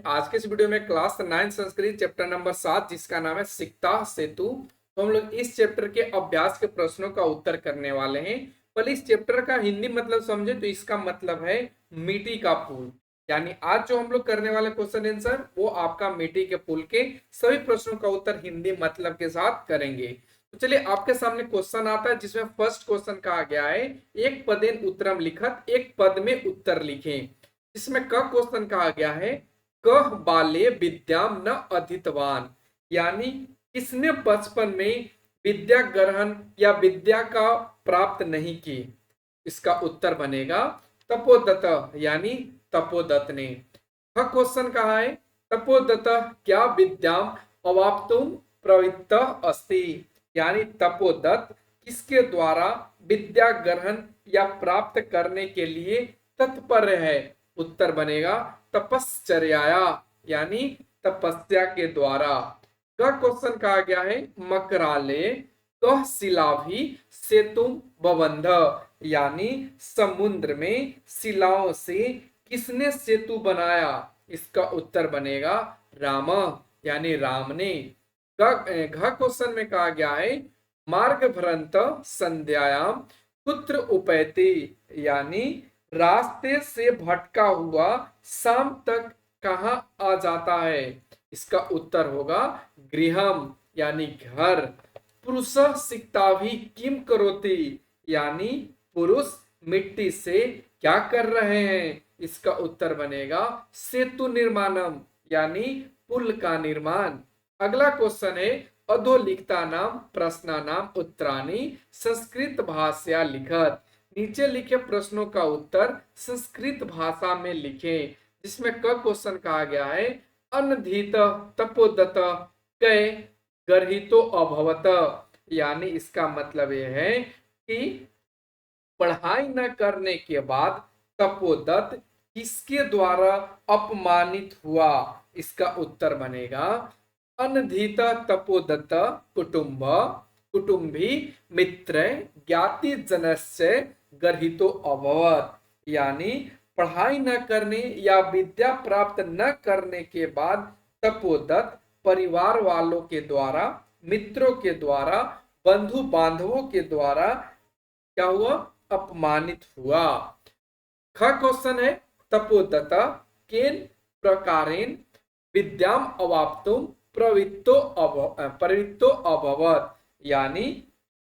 आज के इस वीडियो में क्लास 9 संस्कृत चैप्टर नंबर 7 जिसका नाम है सिक्ता सेतु। तो हम लोग इस चैप्टर के अभ्यास के प्रश्नों का उत्तर करने वाले हैं। पहले इस चैप्टर का हिंदी मतलब समझे तो इसका मतलब है मिट्टी का पुल। यानी आज जो हम लोग करने वाले क्वेश्चन आंसर वो आपका मिट्टी के पुल के सभी प्रश्नों का उत्तर हिंदी मतलब के साथ करेंगे। तो चलिए आपके सामने क्वेश्चन आता है जिसमें फर्स्ट क्वेश्चन कहा गया है एक पदेन उत्तरम लिखत, एक पद में उत्तर लिखें। इसमें क क्वेश्चन कहा गया है कह बाले विद्याम न अधितवान, यानी किसने बचपन में विद्या ग्रहण या विद्या का प्राप्त नहीं की। इसका उत्तर बनेगा तपोदत्त, यानी तपोदत्त ने। ह क्वेश्चन कहा है तपोदत्त क्या विद्याम अवाप्तुम प्रवृत्त अस्ति, यानी तपोदत्त किसके द्वारा विद्या ग्रहण या प्राप्त करने के लिए तत्पर है। उत्तर बनेगा तपश्चर्याया, यानी तपस्या के द्वारा। का क्वेश्चन कहा गया है मकराले कह शिलाभि सेतुम बबंध, यानी समुद्र में शिलाओं से किसने सेतु बनाया। इसका उत्तर बनेगा राम, यानी राम ने। घ क्वेश्चन में कहा गया है मार्ग भ्रंत संध्यायाम पुत्र उपैति, यानी रास्ते से भटका हुआ शाम तक कहाँ आ जाता है। इसका उत्तर होगा गृहम, यानी घर। पुरुष सिक्ता भी किम करोति, यानी पुरुष मिट्टी से क्या कर रहे हैं। इसका उत्तर बनेगा सेतु निर्माणम, यानी पुल का निर्माण। अगला क्वेश्चन है अधोलिखिता नाम प्रश्ना नाम उत्तराणी संस्कृत भाषा लिखत। नीचे लिखे प्रश्नों का उत्तर संस्कृत भाषा में लिखें। जिसमें क क्वेश्चन कहा गया है अनधीत तपोदत्त कै गर्हितो अभवत, यानी इसका मतलब यह है कि पढ़ाई न करने के बाद तपोदत्त किसके द्वारा अपमानित हुआ। इसका उत्तर बनेगा अनधीत तपोदत्त कुटुंब कुटुंबी मित्र ज्ञाति जनस्य गर्हितो अभवत, यानी पढ़ाई न करने या विद्या प्राप्त न करने के बाद तपोदत्त परिवार वालों के द्वारा, मित्रों के द्वारा, बंधु बांधवों के द्वारा क्या हुआ, अपमानित हुआ। ख क्वेश्चन है तपोदत्त केन प्रकारेण विद्याम अवाप्तुम प्रवृत्तो अभवत, यानी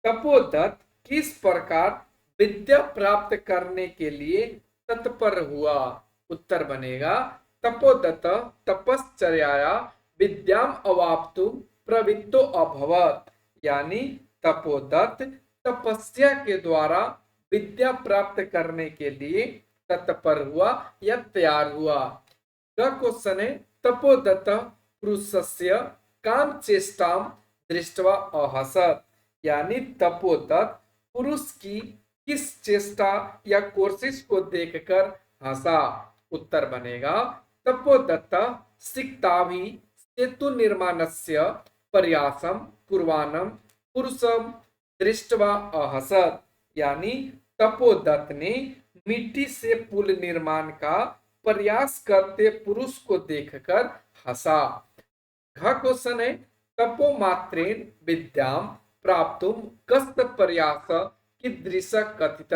तपोदत्त किस प्रकार विद्या प्राप्त करने के लिए तत्पर हुआ। उत्तर बनेगा तपोदत्त तपश्चर्याया विद्याम अवाप्तुम प्रवृत्तो अभवत, यानी तपोदत्त तपस्या के द्वारा विद्या प्राप्त करने के लिए तत्पर हुआ या तैयार हुआ। क्वेश्चन है तपोदत्त पुरुषस्य काम चेष्टाम दृष्टवा अहसत, यानी तपोदत्त पुरुष की किस चेष्टा या कोशिश को देखकर हंसा। उत्तर बनेगा तपोदत्त सिक्ताभि सेतु निर्माणस्य प्रयासम कुर्वाणम पुरुषम दृष्टवा अहसत, यानी तपोदत्त ने मिट्टी से पुल निर्माण का प्रयास करते पुरुष को देखकर हंसा। घ क्वेश्चन है तपोमात्रेण विद्याम प्राप्तुम कस्त प्रयास कीदृश कथित,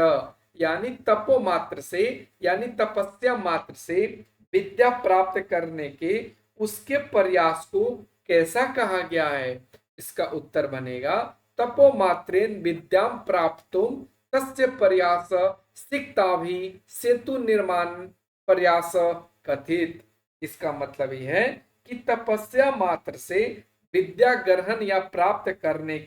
यानी तपोमात्र से यानी तपस्या मात्र से विद्या प्राप्त करने के उसके प्रयास को कैसा कहा गया है। इसका उत्तर बनेगा तपोमात्रेण विद्याम प्राप्तुम तस्य प्रयास सिक्ताभि सेतु निर्माण प्रयास कथित। इसका मतलब यह है कि तपस्या मात्र से विद्या ग्रहण या प्राप्त करने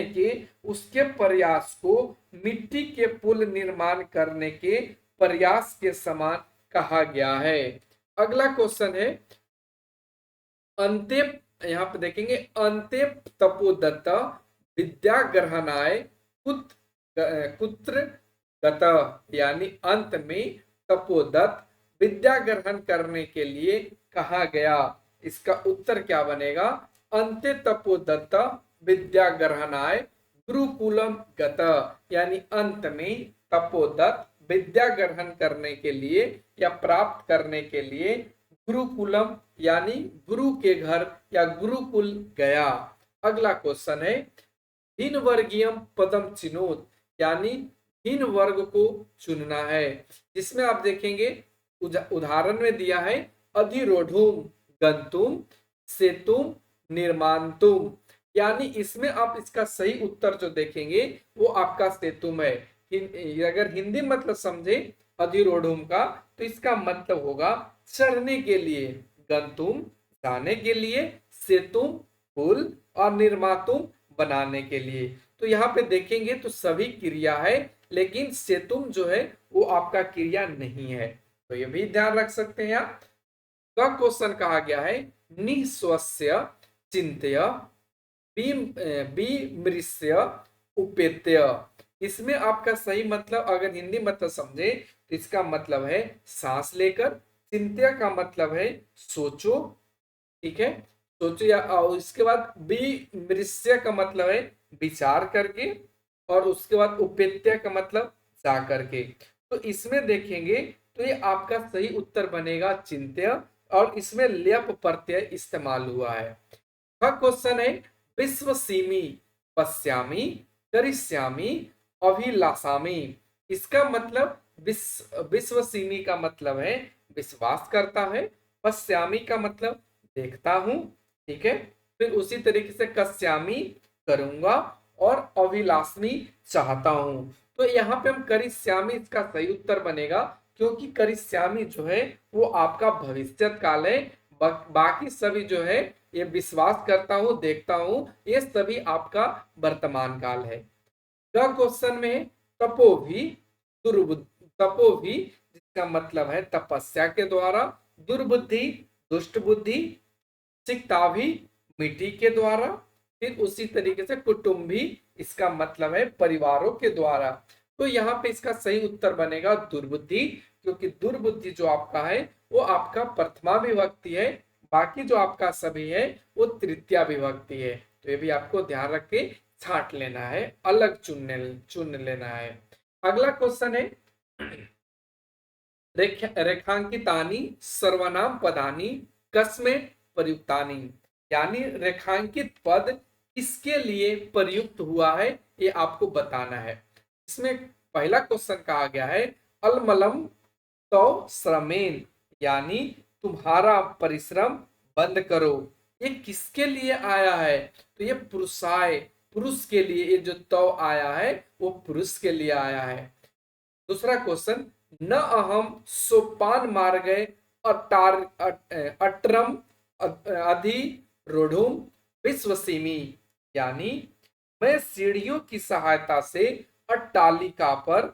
के उसके प्रयास को मिट्टी के पुल निर्माण करने के प्रयास के समान कहा गया है। अगला क्वेश्चन है अंते, यहाँ पे देखेंगे अंते तपोदत्त विद्या ग्रहणाय कुत्र गत, यानी अंत में तपोदत्त विद्या ग्रहण करने के लिए कहा गया। इसका उत्तर क्या बनेगा अंते तपोदत्त विद्या ग्रहणाय गुरुकुलम गत, यानी अंत में तपोदत्त विद्या ग्रहण करने के लिए या प्राप्त करने के लिए गुरुकुलम यानी गुरु के घर या गुरुकुल गया। अगला क्वेश्चन है हीन वर्गीयम पदम चिनोत यानी हीन वर्ग को चुनना है। जिसमें आप देखेंगे उदाहरण में दिया है अधिरोढ़ुम गंतुम सेतुम निर्मांतुम, यानी इसमें आप इसका सही उत्तर जो देखेंगे वो आपका सेतुम है। अगर हिंदी मतलब समझे अधिरोढ़ुम का तो इसका मतलब होगा चढ़ने के लिए, गंतुम जाने के लिए, सेतुम पुल और निर्मातुम बनाने के लिए। तो यहाँ पे देखेंगे तो सभी क्रिया है, लेकिन सेतुम जो है वो आपका क्रिया नहीं है, तो ये भी ध्यान रख सकते हैं आप। का क्वेश्चन कहा गया है निस्वस्य चिंत्य विमृश्य उपेत्य। इसमें आपका सही मतलब अगर हिंदी मतलब समझे तो इसका मतलब है सांस लेकर, चिंत्य का मतलब है सोचो, ठीक है, सोचो या इसके बाद विमृश्य का मतलब है विचार करके, और उसके बाद उपेत्य का मतलब जा करके। तो इसमें देखेंगे तो ये आपका सही उत्तर बनेगा चिंत्य, और इसमें ल्यप प्रत्यय इस्तेमाल हुआ है। क्वेश्चन है विश्वसीमी पश्यामी करिष्यामी अभिलाषामी। इसका मतलब विश्वसीमी का मतलब है विश्वास करता है, पश्यामी का मतलब देखता हूं, ठीक है, फिर उसी तरीके से कश्यामी करूंगा, और अभिलाषमी चाहता हूं। तो यहाँ पे हम करिष्यामी इसका सही उत्तर बनेगा, क्योंकि करिष्यामी जो है वो आपका भविष्य काल है, बाकी सभी जो है ये विश्वास करता हूं देखता हूं ये सभी आपका वर्तमान काल है। क्वेश्चन में तपोभी दुर्बुद्धि, तपोभी जिसका मतलब है तपस्या के द्वारा, दुर्बुद्धि दुष्ट बुद्धि, सिकता भी मिट्टी के द्वारा, फिर उसी तरीके से कुटुंबी इसका मतलब है परिवारों के द्वारा। तो यहाँ पे इसका सही उत्तर बनेगा दुर्बुद्धि, क्योंकि दुर्बुद्धि जो आपका है वो आपका प्रथमा विभक्ति है, बाकी जो आपका सभी है वो तृतीया विभक्ति है। तो ये भी आपको ध्यान रख के छांट लेना है, अलग चुन लेना है। अगला क्वेश्चन है रेखांकितानी सर्वनाम पदानी कस्मे प्रयुक्तानी, यानी रेखांकित पद किसके लिए प्रयुक्त हुआ है ये आपको बताना है। इसमें पहला क्वेश्चन कहा गया है अलमलम तो श्रमेन, यानी तुम्हारा परिश्रम बंद करो। ये किसके लिए आया है, तो ये पुरुषाय पुरुष के लिए, ये जो तो आया है वो पुरुष के लिए आया है। दूसरा क्वेश्चन न अहम सोपान मार्गे अट्रम अधिरूढ़ुम विश्वसीमी, यानी मैं सीढ़ियों की सहायता से अट्टालिका पर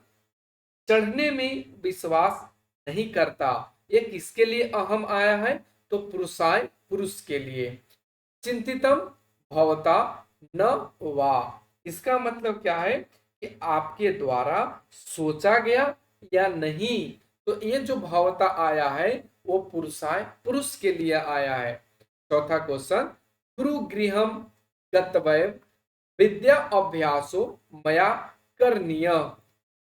चढ़ने में विश्वास नहीं करता। ये किसके लिए अहम आया है, तो पुरुषाय पुरुष के लिए। चिंतितम भवता न वा, इसका मतलब क्या है कि आपके द्वारा सोचा गया या नहीं। तो ये जो भवता आया है वो पुरुषाय पुरुष के लिए आया है। चौथा क्वेश्चन गुरुगृहम गतवय विद्या अभ्यासो मया करणीय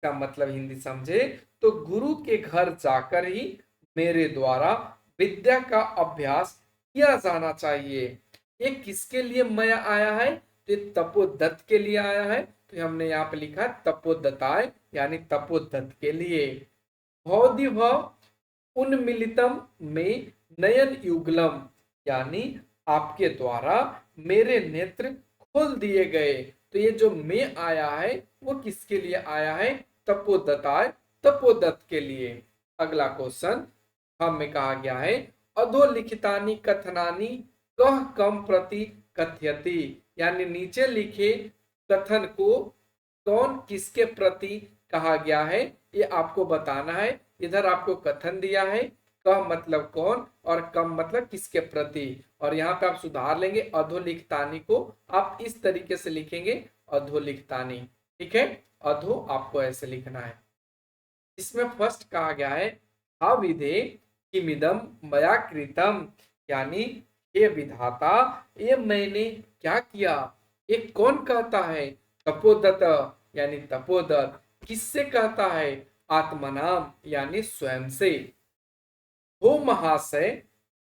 का मतलब हिंदी समझे तो गुरु के घर जाकर ही मेरे द्वारा विद्या का अभ्यास किया जाना चाहिए। ये किसके लिए मया आया है, तो ये तपोदत्त के लिए आया है, तो हमने यहाँ पे लिखा है तपोदत्ताय यानी तपोदत्त के लिए। भौदिभ उन्मिलितम में नयन युगलम, यानी आपके द्वारा मेरे नेत्र खोल दिए गए। तो ये जो में आया है वो किसके लिए आया है, तपोदत्ताय तपोदत्त के लिए। अगला क्वेश्चन में कहा गया है अधोलिखितानि कथनानि कह कम प्रति कथयति, यानी नीचे लिखे कथन को कौन किसके प्रति कहा गया है ये आपको बताना है। इधर आपको कथन दिया है, कह मतलब कौन और कम मतलब किसके प्रति, और यहाँ पे आप सुधार लेंगे अधोलिखितानि को आप इस तरीके से लिखेंगे अधोलिखितानि, ठीक है, अधो आपको ऐसे लिखना है। इसमें फर्स्ट कहा गया है हा विधे किमिदम मया कृतम, यानी ये विधाता ये मैंने क्या किया। ये कौन कहता है, तपोदत्त यानी तपोदत्त। किससे कहता है, आत्मनाम यानी स्वयं से। हो महाशय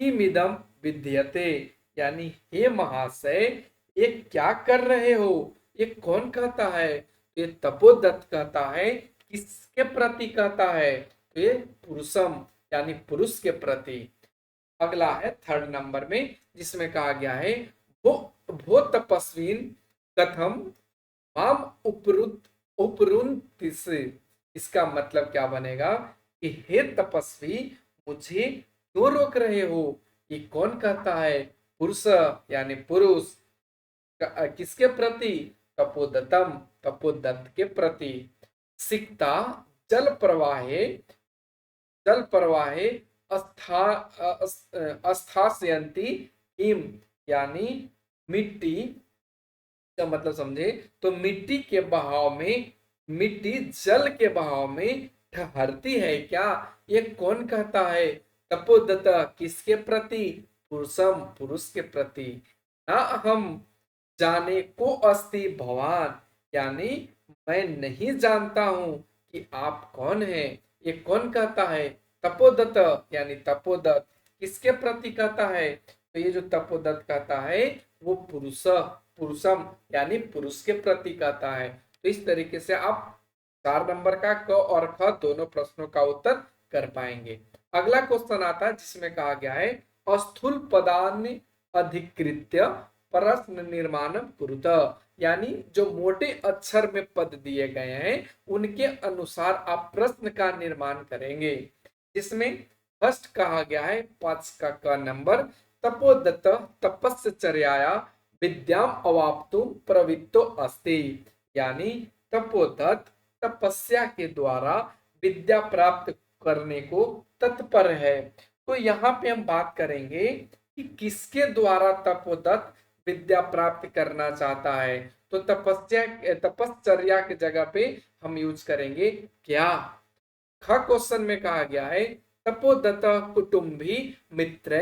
किमिदं विद्यते, यानी हे महाशय ये क्या कर रहे हो, ये कौन कहता है, ये तपोदत्त कहता है। किसके प्रति कहता है, तो ये पुरुषम यानी पुरुष के प्रति। अगला है थर्ड नंबर में, जिसमें कहा गया है वो भो तपस्वीन कथम माम उपरुंतिस। इसका मतलब क्या बनेगा कि हे तपस्वी मुझे क्यों रोक रहे हो। ये कौन कहता है, पुरुष यानी पुरुष। किसके प्रति, तपोदत्तम तपोदत्त के प्रति। सिक्ता जल प्रवाहे जल प्रवाहे अस्थास्यन्ति हिम, यानी मिट्टी का मतलब समझे तो मिट्टी के बहाव में, मिट्टी जल के बहाव में ठहरती है क्या, ये कौन कहता है, तपोदत्त किसके प्रति, पुरुषम पुरुष के प्रति। ना हम जाने को अस्ति भवान, यानी मैं नहीं जानता हूं कि आप कौन हैं। ये कौन कहता है, तपोदत्त यानी तपोदत्त किसके प्रति कहता है, तो ये जो तपोदत्त कहता है वो पुरुषम यानी पुरुष के प्रति कहता है। तो इस तरीके से आप 4 नंबर का क और ख दोनों प्रश्नों का उत्तर कर पाएंगे। अगला क्वेश्चन आता है जिसमें कहा गया है स्थूल पदानि अधिकृत्य प्रश्न निर्माण कुरुत, यानी जो मोटे अक्षर में पद दिए गए हैं उनके अनुसार आप प्रश्न का निर्माण करेंगे। जिसमें फर्स्ट कहा गया है 5 का क नंबर, तपोदत्त तपस्चर्याया विद्याम अवाप्तुम प्रवृत्तो अस्ति, यानी तपोदत्त तपस्या के द्वारा विद्या प्राप्त करने को तत्पर है। तो यहाँ पे हम बात करेंगे कि किसके द्वारा तपोदत्त विद्या प्राप्त करना चाहता है, तो तपश्चर्या की जगह पे हम यूज करेंगे क्या। ख क्वेश्चन में कहा गया है तपोदत्त कुटुंबी मित्र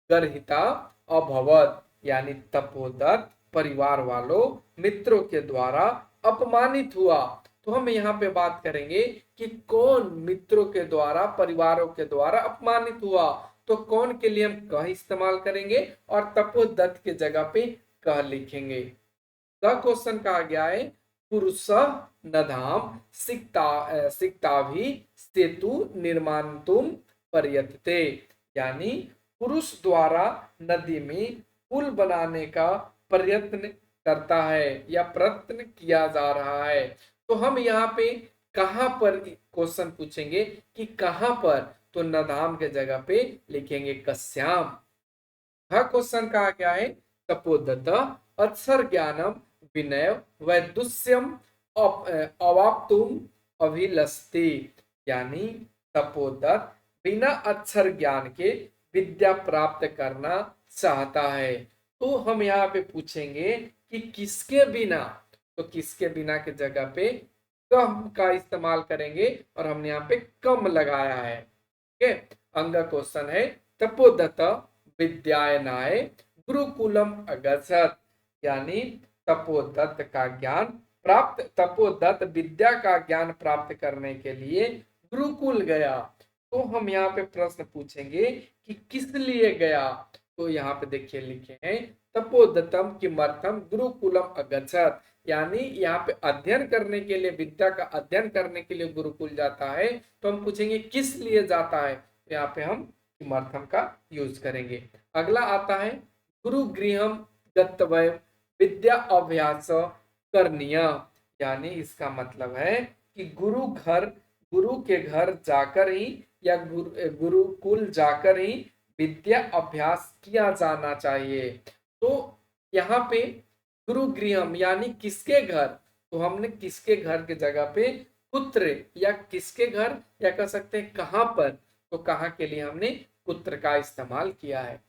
गर्हिता अभवत, यानी तपोदत्त परिवार वालों मित्रों के द्वारा अपमानित हुआ। तो हम यहाँ पे बात करेंगे कि कौन मित्रों के द्वारा परिवारों के द्वारा अपमानित हुआ, तो कौन के लिए हम कह इस्तेमाल करेंगे और तपोदत्त के जगह पे कह लिखेंगे। क क्वेश्चन कहा गया है पुरुष नधाम सिक्ताभि सेतु निर्माणतुम प्रयतते, यानी पुरुष द्वारा नदी में पुल बनाने का प्रयत्न करता है या प्रयत्न किया जा रहा है। तो हम यहाँ पे कहां पर क्वेश्चन पूछेंगे कि कहां पर, तो नधाम के जगह पे लिखेंगे कश्याम। हाँ क्वेश्चन कहा गया है तपोदत्त अक्षर ज्ञानम विनय वैदुष्यम अवाप्तुम अभिलषति, यानी तपोदत्त बिना अक्षर ज्ञान के विद्या प्राप्त करना चाहता है। तो हम यहाँ पे पूछेंगे कि किसके बिना, तो किसके बिना के जगह पे कम का इस्तेमाल करेंगे और हमने यहाँ पे कम लगाया है। ठीक है, अगला क्वेश्चन है तपोदत्त विद्यायनाय गुरुकुलम अगच्छत, यानी तपोदत्त का ज्ञान प्राप्त, तपोदत्त विद्या का ज्ञान प्राप्त करने के लिए गुरुकुल गया। तो हम यहाँ पे प्रश्न पूछेंगे कि किस लिए गया, तो यहाँ पे देखिए लिखे हैं तपोदत्तम किमर्थम गुरुकुलम अगच्छत, यानी यहाँ पे अध्ययन करने के लिए, विद्या का अध्ययन करने के लिए गुरुकुल जाता है। तो हम पूछेंगे किस लिए जाता है, तो यहाँ पे हम किमर्थम का यूज करेंगे। अगला आता है गुरु गृहम गत्तव्य विद्या अभ्यास करनीय, यानी इसका मतलब है कि गुरु के घर जाकर ही या गुरुकुल जाकर ही विद्या अभ्यास किया जाना चाहिए। तो यहाँ पे गुरु गृहम यानी किसके घर, तो हमने किसके घर के जगह पे पुत्र या किसके घर या कह सकते हैं कहां पर, तो कहां के लिए हमने पुत्र का इस्तेमाल किया है।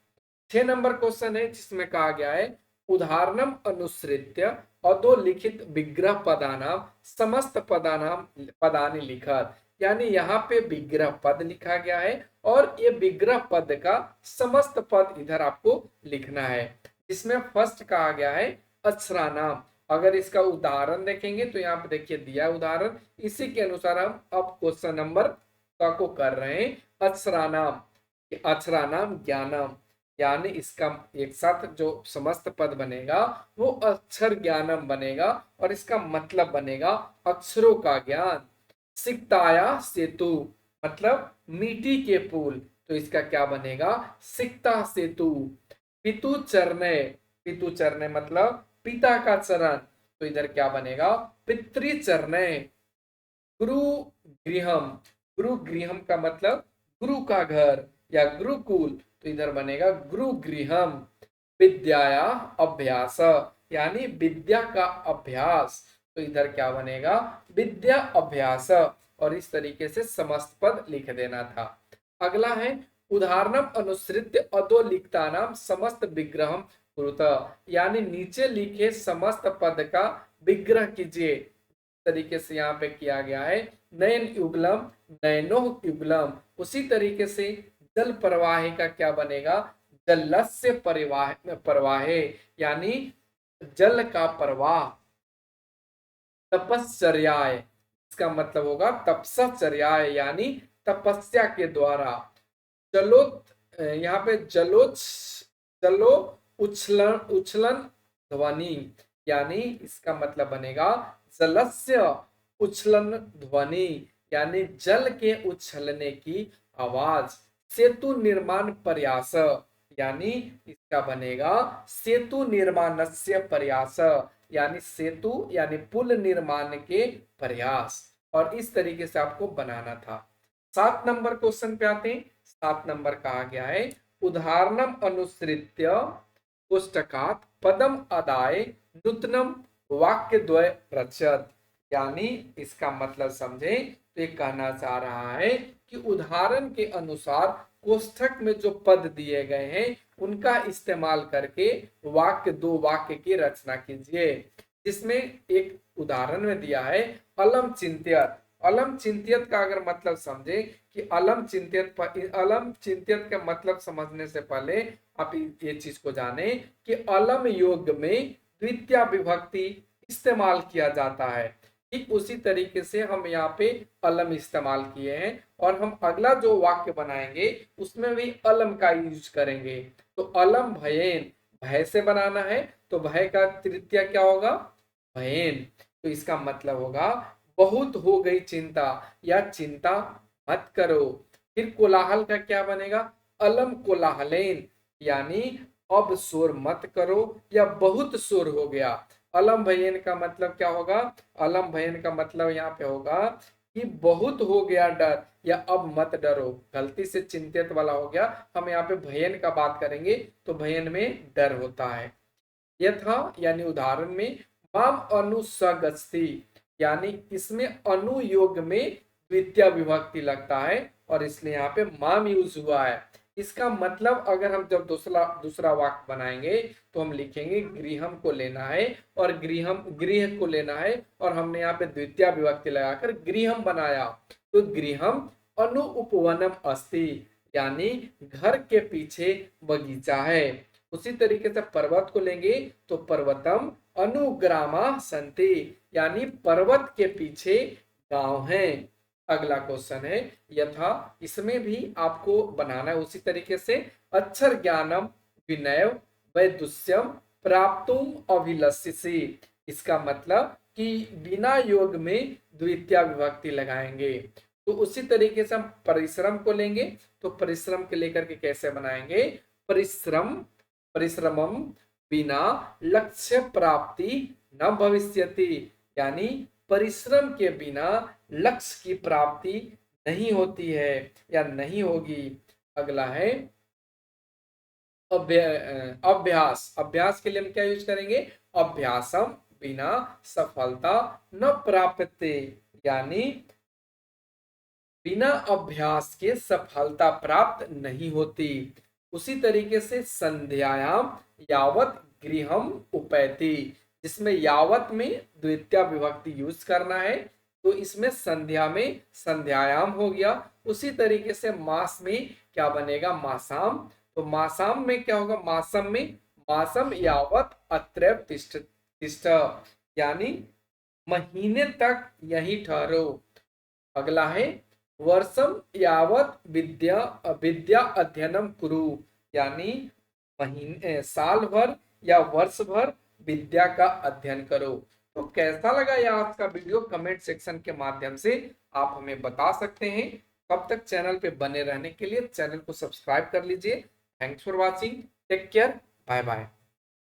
6 नंबर क्वेश्चन है जिसमें कहा गया है उदाहरणम अनुसृत्य अधोलिखित विग्रह पदानाम समस्त पदानि लिखत, यानी यहाँ पे विग्रह पद लिखा गया है और ये विग्रह पद का समस्त पद इधर आपको लिखना है। इसमें फर्स्ट कहा गया है अक्षरानाम, अगर इसका उदाहरण देखेंगे तो यहाँ पे देखिए दिया उदाहरण, इसी के अनुसार हम अब क्वेश्चन नंबर को कर रहे हैं। अक्षरानाम अक्षराणाम ज्ञानम, यानी इसका एक साथ जो समस्त पद बनेगा वो अक्षर ज्ञानम बनेगा और इसका मतलब बनेगा अक्षरों का ज्ञान। सिक्ताया सेतु मतलब मिट्टी के पुल, तो इसका क्या बनेगा सिक्ता सेतु। पितु चरणे, पितु चरणे मतलब पिता का चरण, तो इधर क्या बनेगा पितृ चरणे। गुरु गृहम, गुरु गृहम का मतलब गुरु का घर या गुरुकुल, तो इधर बनेगा गुरु गृहम। विद्याया अभ्यास यानी विद्या का अभ्यास, तो इधर क्या बनेगा विद्या अभ्यास, और इस तरीके से समस्त पद लिख देना था। अगला है उदाहरणम अनुसृत्य अधोलिखिता नाम समस्त विग्रहम कुरुत, यानी नीचे लिखे समस्त पद का विग्रह कीजिए। तरीके से यहाँ पे किया गया है नयन युगलम नयनोह युगलम, उसी तरीके से जल प्रवाह का क्या बनेगा जलस्य परिवाह प्रवाहे, यानी जल का प्रवाह। तपश्चर्याय, इसका मतलब होगा तपस्याय यानी तपस्या के द्वारा। जलो यहाँ पे जलो उछलन उछलन ध्वनि, यानी इसका मतलब बनेगा जलस्य उछलन ध्वनि, यानी जल के उछलने की आवाज। सेतु निर्माण प्रयास, यानी इसका बनेगा सेतु निर्माणस्य प्रयास, यानी सेतु यानी पुल निर्माण के प्रयास। और इस तरीके से आपको बनाना था। 7 नंबर क्वेश्चन पे आते हैं। 7 नंबर कहा गया है उदाहरणम अनुसृत्य पुस्तकात पदम अदाय नूतनम वाक्य द्वय रचत, यानी इसका मतलब समझे तो ये कहना चाह रहा है कि उदाहरण के अनुसार कोष्ठक में जो पद दिए गए हैं उनका इस्तेमाल करके दो वाक्य की रचना कीजिए। जिसमें एक उदाहरण में दिया है अलम चिंत्यत। अलम चिंत्यत का अगर मतलब समझे कि अलम चिंत्यत का मतलब समझने से पहले आप ये चीज को जाने कि अलम योग में द्वितीय विभक्ति इस्तेमाल किया जाता है। ठीक उसी तरीके से हम यहाँ पे अलम इस्तेमाल किए हैं और हम अगला जो वाक्य बनाएंगे उसमें भी अलम का यूज करेंगे। तो अलम भयेन, भय से बनाना है तो भय का तृतीय क्या होगा भयेन, तो इसका मतलब होगा बहुत हो गई चिंता या चिंता मत करो। फिर कोलाहल का क्या बनेगा अलम कोलाहलेन, यानी अब शोर मत करो या बहुत शोर हो गया। अलम भयन का मतलब क्या होगा अलम भयन का मतलब यहाँ पे होगा कि बहुत हो गया डर या अब मत डरो। गलती से चिंतित वाला हो गया, हम यहाँ पे भयन का बात करेंगे तो भयन में डर होता है। यथा यानी उदाहरण में माम अनुसगस्ती, यानी इसमें अनुयोग में द्वितीय विभक्ति लगता है और इसलिए यहाँ पे माम यूज हुआ है। इसका मतलब अगर हम जब दूसरा वाक्य बनाएंगे तो हम लिखेंगे गृहम को लेना है और गृह को लेना है और हमने यहाँ पे द्वितीय विभक्ति लगाकर गृहम बनाया। तो गृहम अनु उपवनम अस्ति, यानी घर के पीछे बगीचा है। उसी तरीके से पर्वत को लेंगे तो पर्वतम अनुग्रामा संति, यानी पर्वत के पीछे गांव है। अगला क्वेश्चन है यथा, इसमें भी आपको बनाना है उसी तरीके से अक्षर ज्ञानम विनय वैदुष्यम प्राप्तुम अभिलषिसी, इसका मतलब कि बिना योग में द्वितीय विभक्ति लगाएंगे। तो उसी तरीके से हम परिश्रम को लेंगे तो परिश्रम के लेकर के कैसे बनाएंगे परिश्रमम बिना लक्ष्य प्राप्ति न भविष्यति, यानी परिश्रम के बिना लक्ष्य की प्राप्ति नहीं होती है या नहीं होगी। अगला है अभ्यास। अभ्यास के लिए हम क्या यूज करेंगे अभ्यासम बिना सफलता न प्राप्त, यानी बिना अभ्यास के सफलता प्राप्त नहीं होती। उसी तरीके से संध्यायाम यावत गृहम उपैति, जिसमें यावत में द्वितीय विभक्ति यूज करना है तो इसमें संध्या में संध्यायाम हो गया। उसी तरीके से मास में क्या बनेगा मासाम, तो मासाम में क्या होगा मासम में मासम यावत अत्रैव तिष्ठ, यानी महीने तक यही ठहरो। अगला है वर्षम यावत विद्या विद्या अध्ययनम कुरु, यानी महीने साल भर या वर्ष भर विद्या का अध्ययन करो। तो कैसा लगा ये आज का वीडियो, कमेंट सेक्शन के माध्यम से आप हमें बता सकते हैं। तब तक चैनल पे बने रहने के लिए चैनल को सब्सक्राइब कर लीजिए। Thanks for watching, take care, bye bye.